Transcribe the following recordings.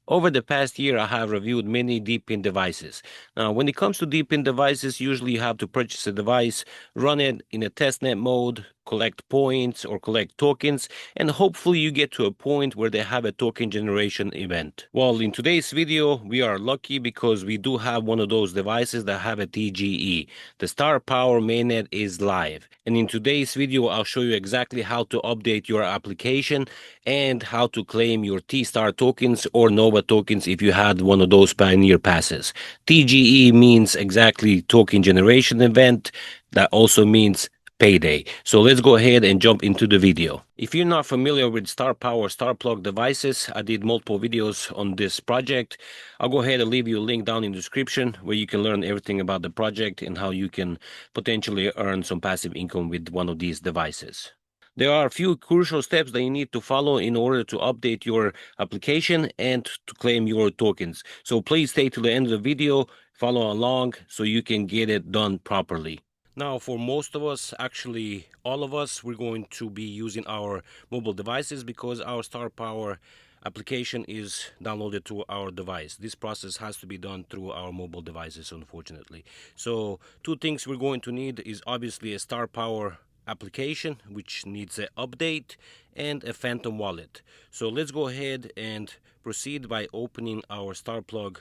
Over the past year, I have reviewed many deep pin devices. Now, when it comes to deep pin devices, usually you have to purchase a device, run it in a testnet mode, collect points or collect tokens, and hopefully you get to a point where they have a token generation event. Well, in today's video, we are lucky because we do have one of those devices that have a TGE. The StarPower mainnet is live. And in today's video, I'll show you exactly how to update your application and how to claim your T-Star tokens or Nova tokens if you had one of those Pioneer passes. TGE means exactly token generation event. That also means payday. So let's go ahead and jump into the video. If you're not familiar with StarPower Star Plug devices, I did multiple videos on this project. I'll go ahead and leave you a link down in the description where you can learn everything about the project and how you can potentially earn some passive income with one of these devices. There are a few crucial steps that you need to follow in order to update your application and to claim your tokens. So please stay to the end of the video, follow along so you can get it done properly. Now, for most of us, actually all of us, we're going to be using our mobile devices because our StarPower application is downloaded to our device. This process has to be done through our mobile devices, unfortunately. So two things we're going to need is obviously a StarPower application, which needs an update, and a Phantom wallet. So let's go ahead and proceed by opening our StarPlug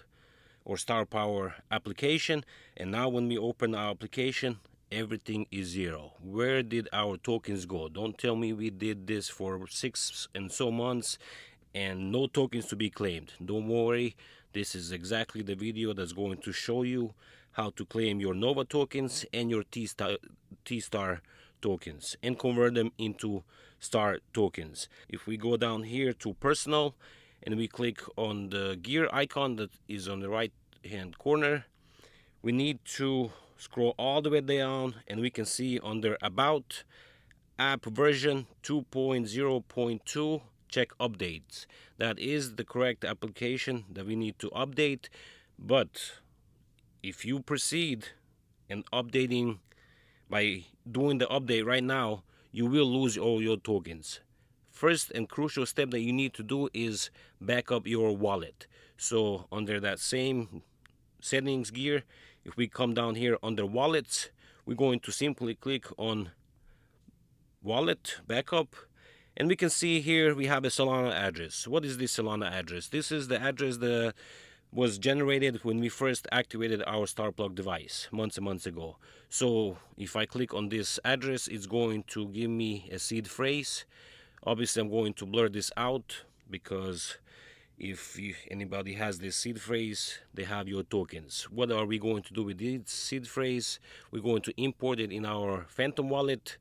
or StarPower application. And now when we open our application, everything is zero. Where did our tokens go? Don't tell me we did this for 6 and so months and no tokens to be claimed. Don't worry, this is exactly the video that's going to show you how to claim your Nova tokens and your T-Star tokens and convert them into Star tokens. If we go down here to personal and we click on the gear icon that is on the right hand corner, we need to scroll all the way down and we can see under about app version 2.0.2 check updates. That is the correct application that we need to update. But if you proceed and updating by doing the update right now, you will lose all your tokens. First and crucial step that you need to do is back up your wallet. So under that same settings gear, if we come down here under wallets, we're going to simply click on wallet backup, and we can see here we have a Solana address. What is this Solana address? This is the address that was generated when we first activated our StarPlug device months and months ago. So if I click on this address, it's going to give me a seed phrase. Obviously I'm going to blur this out because if anybody has this seed phrase, they have your tokens. What are we going to do with this seed phrase? We're going to import it in our Phantom wallet,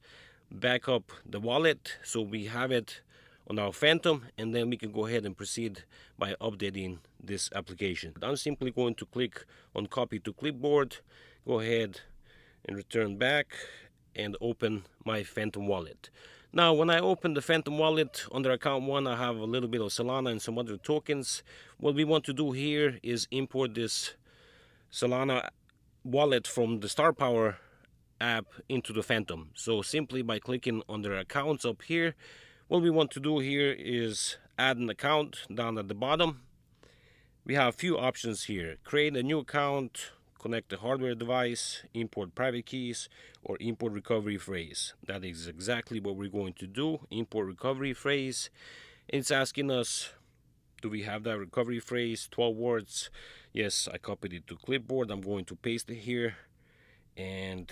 back up the wallet so we have it on our Phantom, and then we can go ahead and proceed by updating this application. I'm simply going to click on copy to clipboard, go ahead and return back and open my Phantom wallet. Now when I open the Phantom wallet under account 1, I have a little bit of Solana and some other tokens. What we want to do here is import this Solana wallet from the StarPower app into the Phantom. So simply by clicking on their accounts up here, what we want to do here is add an account down at the bottom. We have a few options here: create a new account, connect a hardware device, import private keys, or import recovery phrase. That is exactly what we're going to do. Import recovery phrase. It's asking us, do we have that recovery phrase? 12 words. Yes, I copied it to clipboard. I'm going to paste it here, and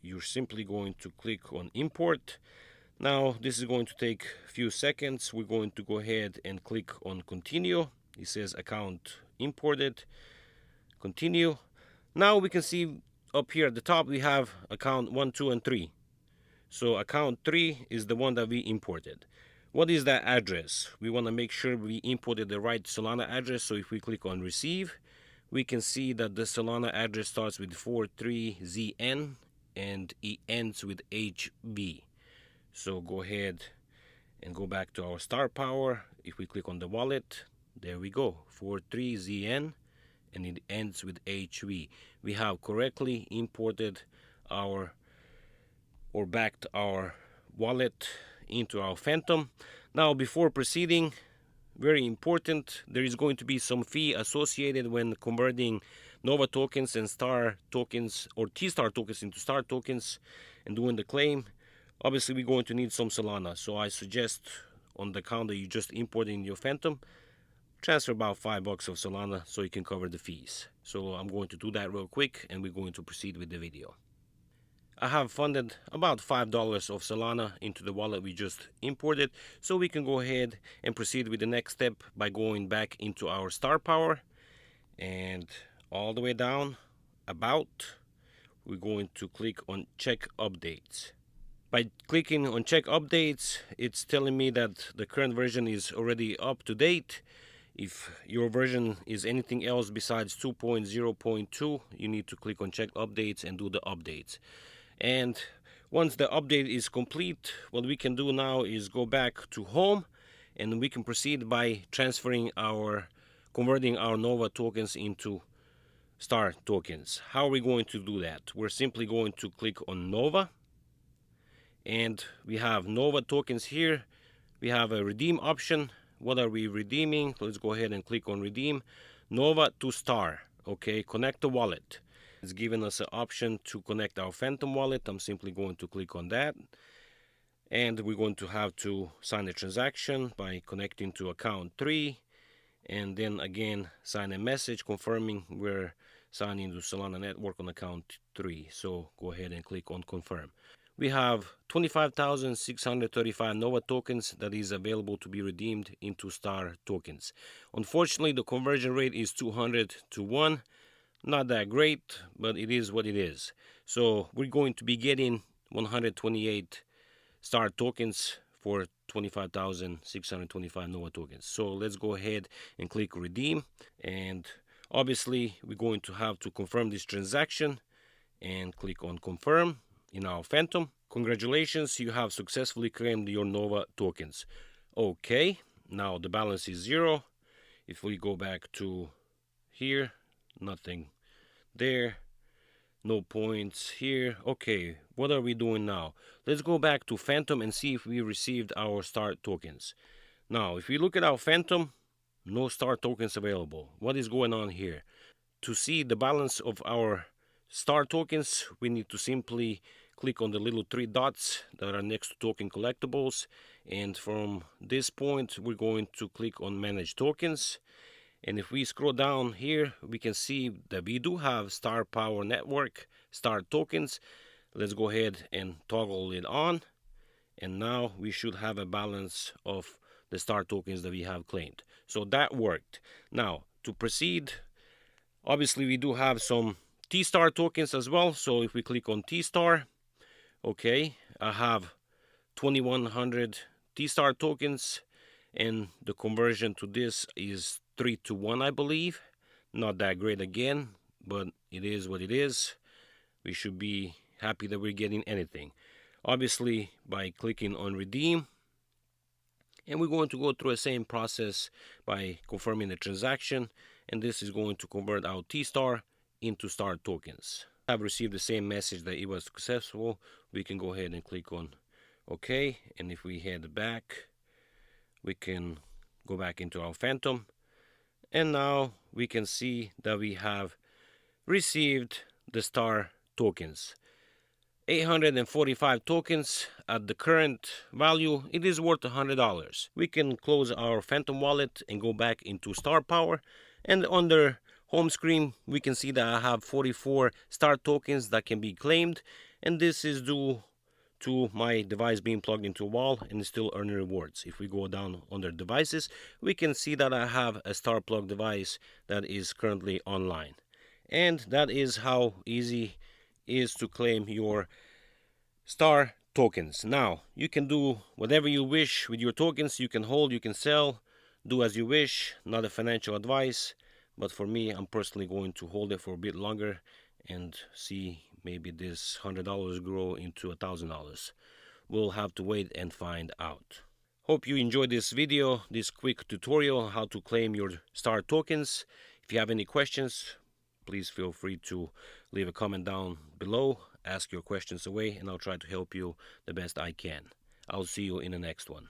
you're simply going to click on import. Now this is going to take a few seconds. We're going to go ahead and click on continue. It says account imported. Continue. Now we can see up here at the top we have account 1, 2, and 3. So account 3 is the one that we imported. What is that address? We want to make sure we imported the right Solana address. So if we click on receive, we can see that the Solana address starts with 43ZN and it ends with HB. So go ahead and go back to our StarPower. If we click on the wallet, there we go, 43ZN, and it ends with HV. We have correctly imported our or backed our wallet into our Phantom. Now before proceeding, very important. There is going to be some fee associated when converting Nova tokens and Star tokens or T-Star tokens into Star tokens and doing the claim. Obviously, we're going to need some Solana, so I suggest on the account that you just imported in your Phantom, transfer about $5 of Solana so you can cover the fees. So I'm going to do that real quick and we're going to proceed with the video. I have funded about $5 of Solana into the wallet we just imported, so we can go ahead and proceed with the next step by going back into our StarPower and all the way down about, we're going to click on check updates. By clicking on check updates, it's telling me that the current version is already up to date. If your version is anything else besides 2.0.2, you need to click on check updates and do the updates. And once the update is complete, what we can do now is go back to home and we can proceed by converting our Nova tokens into Star tokens. How are we going to do that? We're simply going to click on Nova, and we have Nova tokens here. We have a redeem option. What are we redeeming? Let's go ahead and click on redeem. Nova to Star. Okay, connect the wallet. It's given us an option to connect our Phantom wallet. I'm simply going to click on that. And we're going to have to sign a transaction by connecting to account 3. And then again, sign a message confirming we're signing to Solana network on account 3. So go ahead and click on confirm. We have 25,635 Nova tokens that is available to be redeemed into Star tokens. Unfortunately, the conversion rate is 200 to 1. Not that great, but it is what it is. So we're going to be getting 128 Star tokens for 25,625 Nova tokens. So let's go ahead and click redeem. And obviously, we're going to have to confirm this transaction and click on confirm in our Phantom. Congratulations, you have successfully claimed your Nova tokens. Okay, now the balance is 0. If we go back to here, nothing there, no points here. Okay, what are we doing now? Let's go back to Phantom and see if we received our Star tokens. Now, if we look at our Phantom, no Star tokens available. What is going on here? To see the balance of our Star tokens, we need to simply click on the little 3 dots that are next to token collectibles, and from this point we're going to click on manage tokens. And if we scroll down here, we can see that we do have StarPower Network Star tokens. Let's go ahead and toggle it on, and now we should have a balance of the Star tokens that we have claimed. So that worked. Now to proceed, obviously we do have some T-Star tokens as well. So if we click on T-Star, okay, I have 2100 T-Star tokens, and the conversion to this is 3 to 1, I believe. Not that great again, but it is what it is. We should be happy that we're getting anything. Obviously, by clicking on redeem, and we're going to go through the same process by confirming the transaction, and this is going to convert our T-Star into Star tokens. I've received the same message that it was successful. We can go ahead and click on OK, and if we head back, we can go back into our Phantom, and now we can see that we have received the Star tokens. 845 tokens at the current value, it is worth $100. We can close our Phantom wallet and go back into StarPower, and under home screen we can see that I have 44 Star tokens that can be claimed, and this is due to my device being plugged into a wall and still earning rewards. If we go down under devices, we can see that I have a Star Plug device that is currently online. And that is how easy it is to claim your Star tokens. Now, you can do whatever you wish with your tokens. You can hold, you can sell, do as you wish. Not a financial advice, but for me, I'm personally going to hold it for a bit longer and see maybe this $100 grow into $1,000. We'll have to wait and find out. Hope you enjoyed this video, this quick tutorial on how to claim your Star tokens. If you have any questions, please feel free to leave a comment down below. Ask your questions away, and I'll try to help you the best I can. I'll see you in the next one.